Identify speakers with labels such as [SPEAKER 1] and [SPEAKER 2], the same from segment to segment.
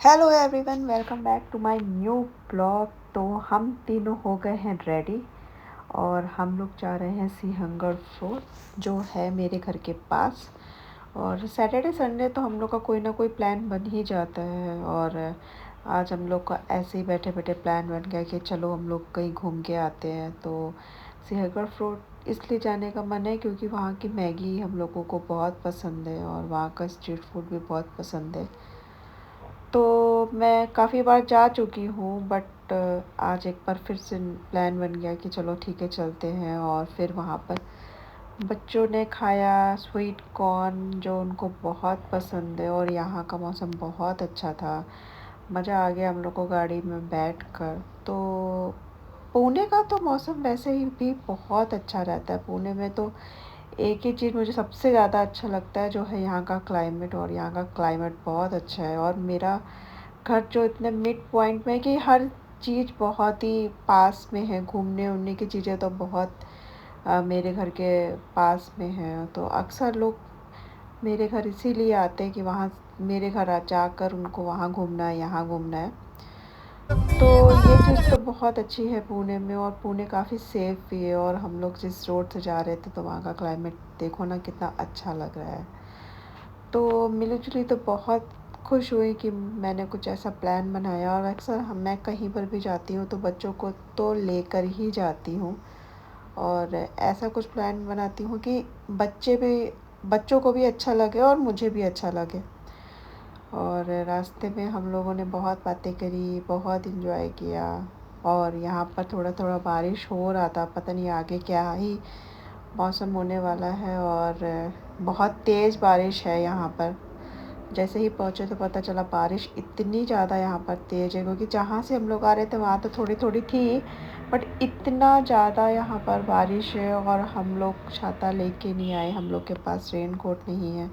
[SPEAKER 1] Hello everyone, welcome back to my new blog. तो हम तीनों हो गए हैं रेडी और हम लोग जा रहे हैं सिंहगढ़ फोर्ट जो है मेरे घर के पास। और सैटरडे संडे तो हम लोग का कोई ना कोई प्लान बन ही जाता है। और आज हम लोग का ऐसे ही बैठे बैठे प्लान बन गया कि चलो हम लोग कहीं घूम के आते हैं। तो सिंहगढ़ फोर्ट इसलिए जाने का मन है क्योंकि वहाँ की मैगी हम लोगों को बहुत पसंद है और वहाँ का स्ट्रीट फूड भी बहुत पसंद है। तो मैं काफ़ी बार जा चुकी हूँ बट आज एक बार फिर से प्लान बन गया कि चलो ठीक है चलते हैं। और फिर वहाँ पर बच्चों ने खाया स्वीट कॉर्न जो उनको बहुत पसंद है और यहाँ का मौसम बहुत अच्छा था। मज़ा आ गया हम लोग को गाड़ी में बैठ कर। तो पुणे का तो मौसम वैसे ही भी बहुत अच्छा रहता है। पुणे में तो एक ही चीज़ मुझे सबसे ज़्यादा अच्छा लगता है जो है यहाँ का क्लाइमेट। और यहाँ का क्लाइमेट बहुत अच्छा है और मेरा घर जो इतने मिड पॉइंट में है कि हर चीज़ बहुत ही पास में है। घूमने उमने की चीज़ें तो बहुत मेरे घर के पास में है। तो अक्सर लोग मेरे घर इसीलिए आते हैं कि वहाँ मेरे घर आ जाकर उनको वहाँ घूमना है, यहाँ घूमना है। तो ये चीज़ तो बहुत अच्छी है पुणे में। और पुणे काफ़ी सेफ़ भी है। और हम लोग जिस रोड से जा रहे थे तो वहाँ का क्लाइमेट देखो ना कितना अच्छा लग रहा है। तो मिली-जुली तो बहुत खुश हुई कि मैंने कुछ ऐसा प्लान बनाया। और अक्सर मैं कहीं पर भी जाती हूँ तो बच्चों को तो लेकर ही जाती हूँ। और ऐसा कुछ प्लान बनाती हूँ कि बच्चों को भी अच्छा लगे और मुझे भी अच्छा लगे। और रास्ते में हम लोगों ने बहुत बातें करी, बहुत इन्जॉय किया। और यहाँ पर थोड़ा थोड़ा बारिश हो रहा था, पता नहीं आगे क्या ही मौसम होने वाला है। और बहुत तेज़ बारिश है यहाँ पर। जैसे ही पहुँचे तो पता चला बारिश इतनी ज़्यादा यहाँ पर तेज़ है क्योंकि जहाँ से हम लोग आ रहे थे वहाँ तो थोड़ी थोड़ी थी बट इतना ज़्यादा यहाँ पर बारिश है। और हम लोग छाता लेके नहीं आए, हम लोग के पास रेन कोट नहीं है।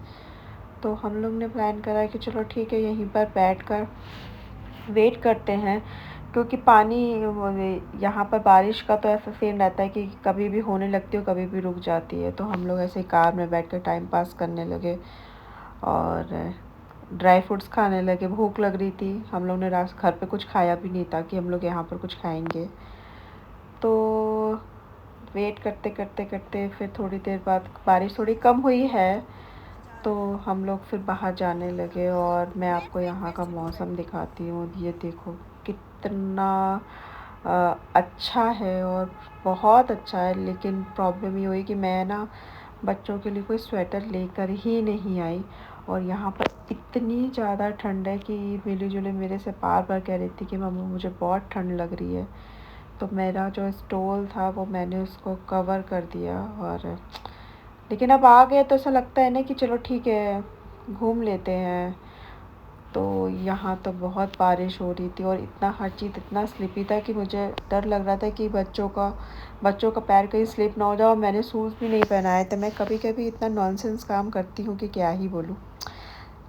[SPEAKER 1] तो हम लोग ने प्लान करा कि चलो ठीक है यहीं पर बैठकर वेट करते हैं। क्योंकि पानी यहाँ पर बारिश का तो ऐसा सीन रहता है कि कभी भी होने लगती है और कभी भी रुक जाती है। तो हम लोग ऐसे कार में बैठकर टाइम पास करने लगे और ड्राई फ्रूट्स खाने लगे। भूख लग रही थी, हम लोग ने रात घर पे कुछ खाया भी नहीं था कि हम लोग यहाँ पर कुछ खाएंगे। तो वेट करते करते करते फिर थोड़ी देर बाद बारिश थोड़ी कम हुई है तो हम लोग फिर बाहर जाने लगे। और मैं आपको यहाँ का मौसम दिखाती हूँ। ये देखो कितना अच्छा है और बहुत अच्छा है। लेकिन प्रॉब्लम ये हुई कि मैं ना बच्चों के लिए कोई स्वेटर लेकर ही नहीं आई। और यहाँ पर इतनी ज़्यादा ठंड है कि मिली जुली मेरे से बार बार कह रही थी कि मम्मी मुझे बहुत ठंड लग रही है। तो मेरा जो स्टॉल था वो मैंने उसको कवर कर दिया। और लेकिन अब आ गए तो ऐसा लगता है ना कि चलो ठीक है घूम लेते हैं। तो यहाँ तो बहुत बारिश हो रही थी और इतना हर चीज़ इतना स्लिपी था कि मुझे डर लग रहा था कि बच्चों का पैर कहीं स्लिप ना हो जाए। और मैंने शूज़ भी नहीं पहनाए थे। मैं कभी कभी इतना नॉनसेंस काम करती हूँ कि क्या ही बोलूँ।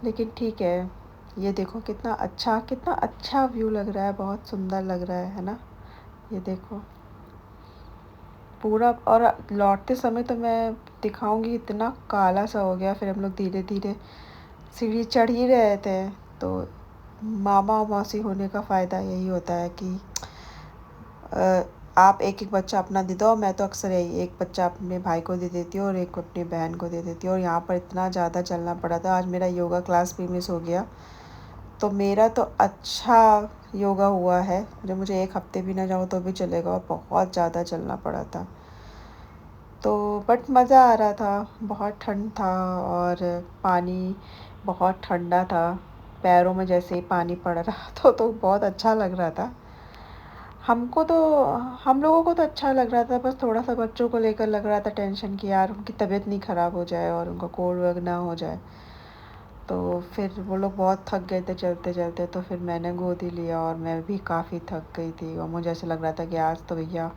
[SPEAKER 1] लेकिन ठीक है, ये देखो कितना अच्छा व्यू लग रहा है, बहुत सुंदर लग रहा है ना। ये देखो पूरा। और लौटते समय तो मैं दिखाऊंगी, इतना काला सा हो गया। फिर हम लोग धीरे धीरे सीढ़ी चढ़ ही रहे थे। तो मामा और मौसी होने का फ़ायदा यही होता है कि आप एक एक बच्चा अपना दे दो। मैं तो अक्सर यही एक बच्चा अपने भाई को दे देती हूँ और एक अपनी बहन को दे देती हूँ। और यहाँ पर इतना ज़्यादा चलना पड़ा था, आज मेरा योगा क्लास भी मिस हो गया। तो मेरा तो अच्छा योगा हुआ है, जो मुझे एक हफ्ते भी ना जाऊँ तो भी चलेगा। और बहुत ज़्यादा चलना पड़ा था तो बट मज़ा आ रहा था। बहुत ठंड था और पानी बहुत ठंडा था। पैरों में जैसे ही पानी पड़ रहा तो बहुत अच्छा लग रहा था। हमको तो हम लोगों को तो अच्छा लग रहा था, बस थोड़ा सा बच्चों को लेकर लग रहा था टेंशन कि यार उनकी तबीयत नहीं ख़राब हो जाए और उनका कोल्ड वगैरह ना हो जाए। तो फिर वो लोग बहुत थक गए थे चलते चलते। तो फिर मैंने गोद ही लिया और मैं भी काफ़ी थक गई थी। और मुझे ऐसा लग रहा था कि आज तो भैया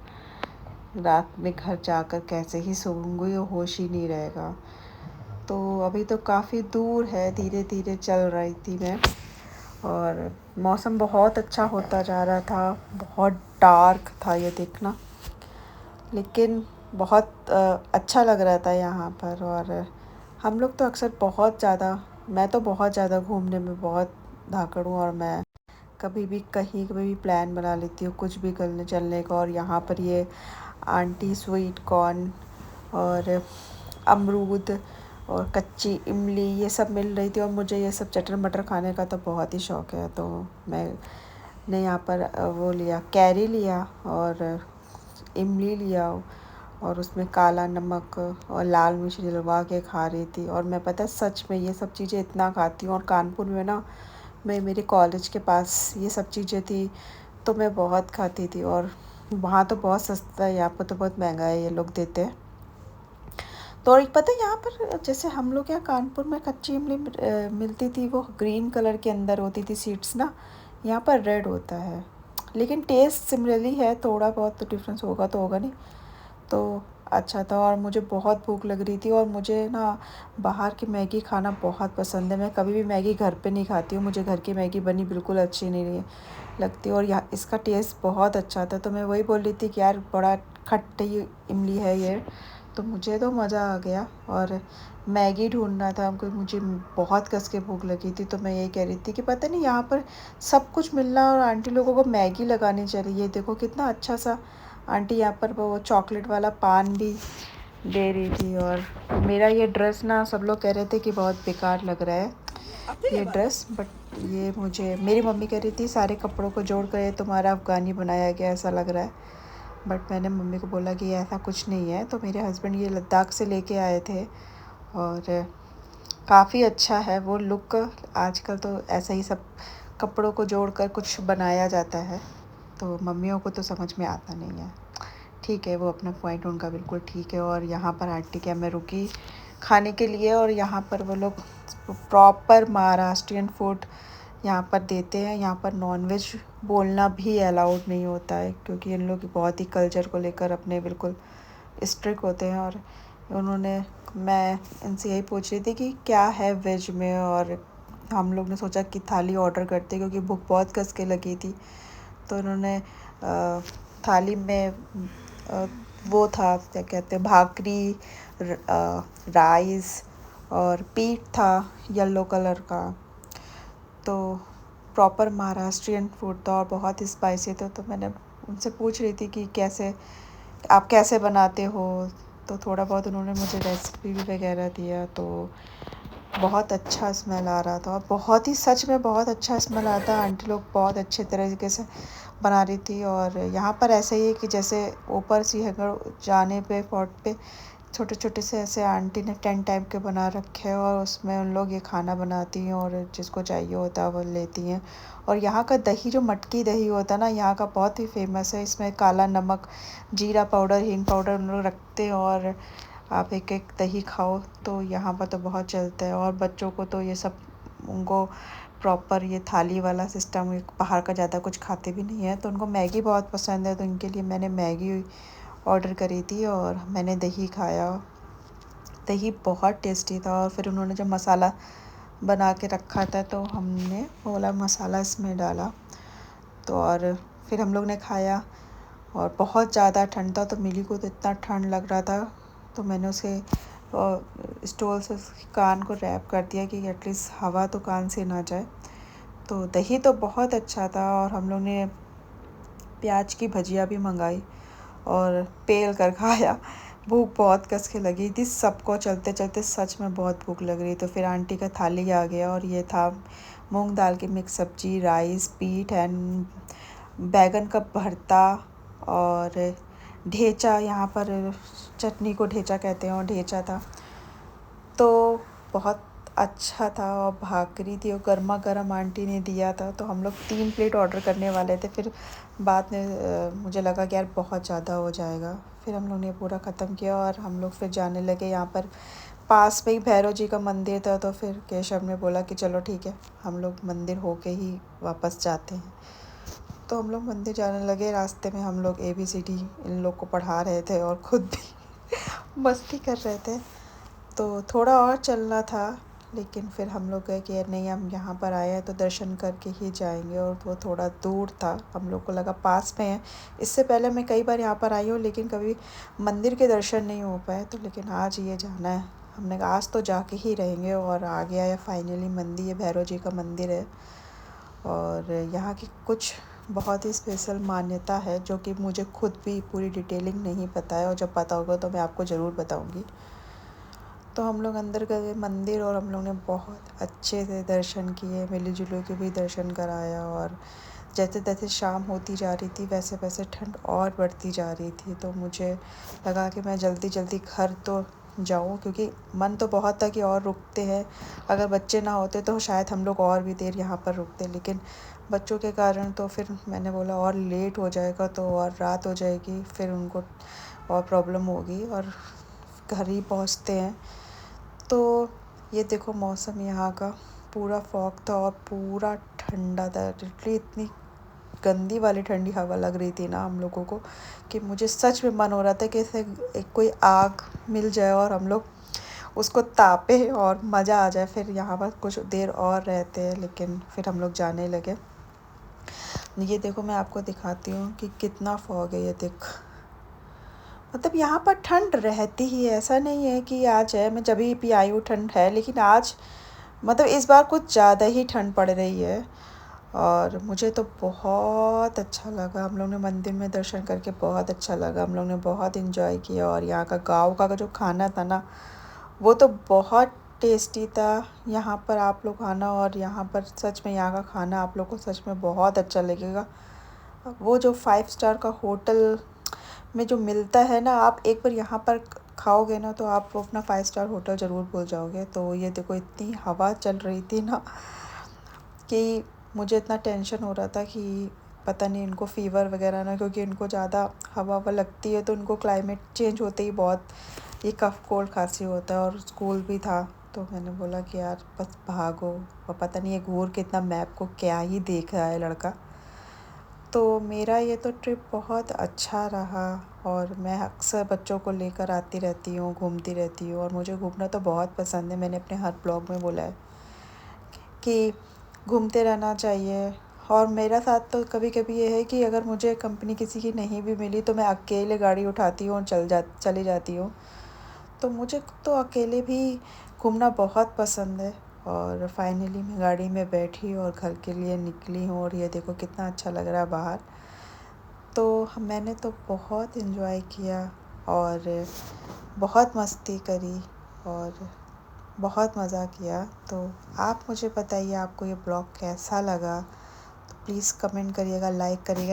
[SPEAKER 1] रात में घर जाकर कैसे ही सोऊंगी, होश ही नहीं रहेगा। तो अभी तो काफ़ी दूर है, धीरे धीरे चल रही थी मैं। और मौसम बहुत अच्छा होता जा रहा था, बहुत डार्क था ये देखना। लेकिन बहुत अच्छा लग रहा था यहाँ पर। और हम लोग तो अक्सर बहुत ज़्यादा मैं तो बहुत ज़्यादा घूमने में बहुत धाकड़ हूँ और मैं कभी भी कहीं कभी भी प्लान बना लेती हूँ कुछ भी करने चलने का। और यहाँ पर ये आंटी स्वीट कॉर्न और अमरूद और कच्ची इमली ये सब मिल रही थी, और मुझे ये सब चटर मटर खाने का तो बहुत ही शौक़ है। तो मैंने यहाँ पर वो लिया, कैरी लिया और इमली लिया, और उसमें काला नमक और लाल मिर्च डलवा के खा रही थी। और मैं पता है सच में ये सब चीज़ें इतना खाती हूँ। और कानपुर में ना, मैं मेरे कॉलेज के पास ये सब चीज़ें थी तो मैं बहुत खाती थी। और वहाँ तो बहुत सस्ता है, यहाँ पर तो बहुत महंगा है ये लोग देते हैं। तो एक पता है यहाँ पर जैसे हम लोग यहाँ कानपुर में कच्ची इमली मिलती थी, वो ग्रीन कलर के अंदर होती थी सीड्स ना, यहाँ पर रेड होता है। लेकिन टेस्ट सिमिलरली है, थोड़ा बहुत तो डिफरेंस होगा तो होगा नहीं। तो अच्छा था। और मुझे बहुत भूख लग रही थी, और मुझे ना बाहर की मैगी खाना बहुत पसंद है। मैं कभी भी मैगी घर पे नहीं खाती हूँ, मुझे घर की मैगी बनी बिल्कुल अच्छी नहीं लगती। और यहाँ इसका टेस्ट बहुत अच्छा था, तो मैं वही बोल रही थी कि यार बड़ा खट्टी इमली है ये, तो मुझे तो मज़ा आ गया। और मैगी ढूंढना था हमको, मुझे बहुत कस के भूख लगी थी। तो मैं यही कह रही थी कि पता नहीं यहाँ पर सब कुछ मिलना, और आंटी लोगों को मैगी लगानी चाहिए। देखो कितना अच्छा सा आंटी यहाँ पर वो चॉकलेट वाला पान भी दे रही थी। और मेरा ये ड्रेस ना, सब लोग कह रहे थे कि बहुत बेकार लग रहा है ये ड्रेस, बट ये मुझे मेरी मम्मी कह रही थी सारे कपड़ों को जोड़ कर ये तुम्हारा अफ़गानी बनाया गया ऐसा लग रहा है। बट मैंने मम्मी को बोला कि ऐसा कुछ नहीं है। तो मेरे हस्बैंड ये लद्दाख से लेके आए थे, और काफ़ी अच्छा है वो लुक। आजकल तो ऐसा ही सब कपड़ों को जोड़कर कुछ बनाया जाता है, तो मम्मियों को तो समझ में आता नहीं है। ठीक है, वो अपना पॉइंट उनका बिल्कुल ठीक है। और यहाँ पर आंटी क्या मैं रुकी खाने के लिए, और यहाँ पर वो लोग प्रॉपर महाराष्ट्रियन फूड यहाँ पर देते हैं। यहाँ पर नॉनवेज बोलना भी अलाउड नहीं होता है, क्योंकि इन लोग बहुत ही कल्चर को लेकर अपने बिल्कुल स्ट्रिक्ट होते हैं। और मैं इनसे यही पूछ रही थी कि क्या है वेज में, और हम लोग ने सोचा कि थाली ऑर्डर करते, क्योंकि भूख बहुत कस के लगी थी। तो उन्होंने थाली में वो था क्या कहते हैं, भाकरी, राइस और पीठ था येलो कलर का। तो प्रॉपर महाराष्ट्रियन फूड था और बहुत ही स्पाइसी था। तो मैंने उनसे पूछ रही थी कि आप कैसे बनाते हो। तो थोड़ा बहुत उन्होंने मुझे रेसिपी भी वगैरह दिया। तो बहुत अच्छा स्मेल आ रहा था, और बहुत ही सच में बहुत अच्छा स्मेल आता है। आंटी लोग बहुत अच्छे तरीके से बना रही थी। और यहाँ पर ऐसा ही है कि जैसे ऊपर सिंहगढ़ जाने पे फोर्ट पे छोटे छोटे से ऐसे आंटी ने टेंट टाइप के बना रखे हैं, और उसमें उन लोग ये खाना बनाती हैं, और जिसको चाहिए होता है वो लेती हैं। और यहाँ का दही जो मटकी दही होता है ना, यहाँ का बहुत ही फेमस है। इसमें काला नमक, जीरा पाउडर, हींग पाउडर उन लोग रखते हैं, और आप एक एक दही खाओ। तो यहाँ पर तो बहुत चलता है। और बच्चों को तो ये सब उनको प्रॉपर ये थाली वाला सिस्टम, बाहर का ज़्यादा कुछ खाते भी नहीं है। तो उनको मैगी बहुत पसंद है, तो इनके लिए मैंने मैगी ऑर्डर करी थी, और मैंने दही खाया। दही बहुत टेस्टी था। और फिर उन्होंने जो मसाला बना के रखा था, तो हमने बोला मसाला इसमें डाला। तो और फिर हम लोग ने खाया, और बहुत ज़्यादा ठंड था, तो मिली को तो इतना ठंड लग रहा था। तो मैंने उसे स्टोल से कान को रैप कर दिया कि एटलीस्ट हवा तो कान से ना जाए। तो दही तो बहुत अच्छा था। और हम लोग ने प्याज की भजिया भी मंगाई और पेल कर खाया। भूख बहुत कस के लगी थी सबको, चलते चलते सच में बहुत भूख लग रही। तो फिर आंटी का थाली आ गया, और ये था मूंग दाल की मिक्स सब्जी, राइस, पीठ एंड बैगन का भरता, और ढेचा, यहाँ पर चटनी को ढेचा कहते हैं, और ढेचा था। तो बहुत अच्छा था। और भाकरी थी, और गर्मा गर्म आंटी ने दिया था। तो हम लोग 3 प्लेट ऑर्डर करने वाले थे, फिर बाद में मुझे लगा कि यार बहुत ज़्यादा हो जाएगा। फिर हम लोग ने पूरा ख़त्म किया, और हम लोग फिर जाने लगे। यहाँ पर पास में ही भैरव जी का मंदिर था, तो फिर केशव ने बोला कि चलो ठीक है, हम लोग मंदिर होके ही वापस जाते हैं। तो हम लोग मंदिर जाने लगे। रास्ते में हम लोग ABCD इन लोग को पढ़ा रहे थे, और ख़ुद भी मस्ती कर रहे थे। तो थोड़ा और चलना था, लेकिन फिर हम लोग गए कि नहीं, हम यहाँ पर आए हैं तो दर्शन करके ही जाएंगे। और वो थोड़ा दूर था, हम लोग को लगा पास में है। इससे पहले मैं कई बार यहाँ पर आई हूँ, लेकिन कभी मंदिर के दर्शन नहीं हो पाए। तो लेकिन आज ये जाना है, हमने कहा आज तो जाके ही रहेंगे। और आ गया है फाइनली मंदिर, ये भैरव जी का मंदिर है। और यहाँ की कुछ बहुत ही स्पेशल मान्यता है जो कि मुझे खुद भी पूरी डिटेलिंग नहीं पता है, और जब पता होगा तो मैं आपको ज़रूर बताऊँगी। तो हम लोग अंदर गए मंदिर और हम लोग ने बहुत अच्छे से दर्शन किए, मिली जुली के भी दर्शन कराया। और जैसे जैसे शाम होती जा रही थी वैसे वैसे ठंड और बढ़ती जा रही थी, तो मुझे लगा कि मैं जल्दी जल्दी घर तो जाऊँ, क्योंकि मन तो बहुत था कि और रुकते हैं। अगर बच्चे ना होते तो शायद हम लोग और भी देर यहाँ पर रुकते, लेकिन बच्चों के कारण तो फिर मैंने बोला और लेट हो जाएगा तो और रात हो जाएगी, फिर उनको और प्रॉब्लम होगी, और घर ही पहुँचते हैं। तो ये देखो मौसम यहाँ का पूरा फॉग था और पूरा ठंडा था। लिटरली इतनी गंदी वाली ठंडी हवा लग रही थी ना हम लोगों को कि मुझे सच में मन हो रहा था कि ऐसे एक कोई आग मिल जाए और हम लोग उसको तापे और मज़ा आ जाए, फिर यहाँ पर कुछ देर और रहते हैं। लेकिन फिर हम लोग जाने लगे। ये देखो मैं आपको दिखाती हूँ कि कितना फॉग है। ये देख, मतलब यहाँ पर ठंड रहती ही है, ऐसा नहीं है कि आज है, मैं जब भी आई हूँ ठंड है, लेकिन आज मतलब इस बार कुछ ज़्यादा ही ठंड पड़ रही है। और मुझे तो बहुत अच्छा लगा, हम लोग ने मंदिर में दर्शन करके बहुत अच्छा लगा, हम लोग ने बहुत इन्जॉय किया। और यहाँ का गाँव का जो खाना था ना वो तो बहुत टेस्टी था। यहाँ पर आप लोग आना, और यहाँ पर सच में यहाँ का खाना आप लोग को सच में बहुत अच्छा लगेगा। वो जो 5 स्टार का होटल में जो मिलता है ना, आप एक बार यहाँ पर खाओगे ना तो आप अपना 5 स्टार होटल ज़रूर भूल जाओगे। तो ये देखो इतनी हवा चल रही थी ना कि मुझे इतना टेंशन हो रहा था कि पता नहीं इनको फ़ीवर वगैरह ना, क्योंकि इनको ज़्यादा हवा ववा लगती है तो इनको क्लाइमेट चेंज होते ही बहुत ये कफ़ कोल्ड खांसी होता है। और स्कूल भी था तो मैंने बोला कि यार बस भागो, और पता नहीं ये घूर के इतना मैप को क्या ही देख रहा है लड़का। तो मेरा ये तो ट्रिप बहुत अच्छा रहा, और मैं अक्सर बच्चों को लेकर आती रहती हूँ, घूमती रहती हूँ, और मुझे घूमना तो बहुत पसंद है। मैंने अपने हर ब्लॉग में बोला है कि घूमते रहना चाहिए। और मेरा साथ तो कभी कभी ये है कि अगर मुझे कंपनी किसी की नहीं भी मिली तो मैं अकेले गाड़ी उठाती हूँ और चली जाती हूँ। तो मुझे तो अकेले भी घूमना बहुत पसंद है। और फाइनली मैं गाड़ी में बैठी और घर के लिए निकली हूँ, और ये देखो कितना अच्छा लग रहा है बाहर। तो मैंने तो बहुत इन्जॉय किया और बहुत मस्ती करी और बहुत मज़ा किया। तो आप मुझे बताइए आपको ये ब्लॉग कैसा लगा, तो प्लीज़ कमेंट करिएगा, लाइक करिएगा।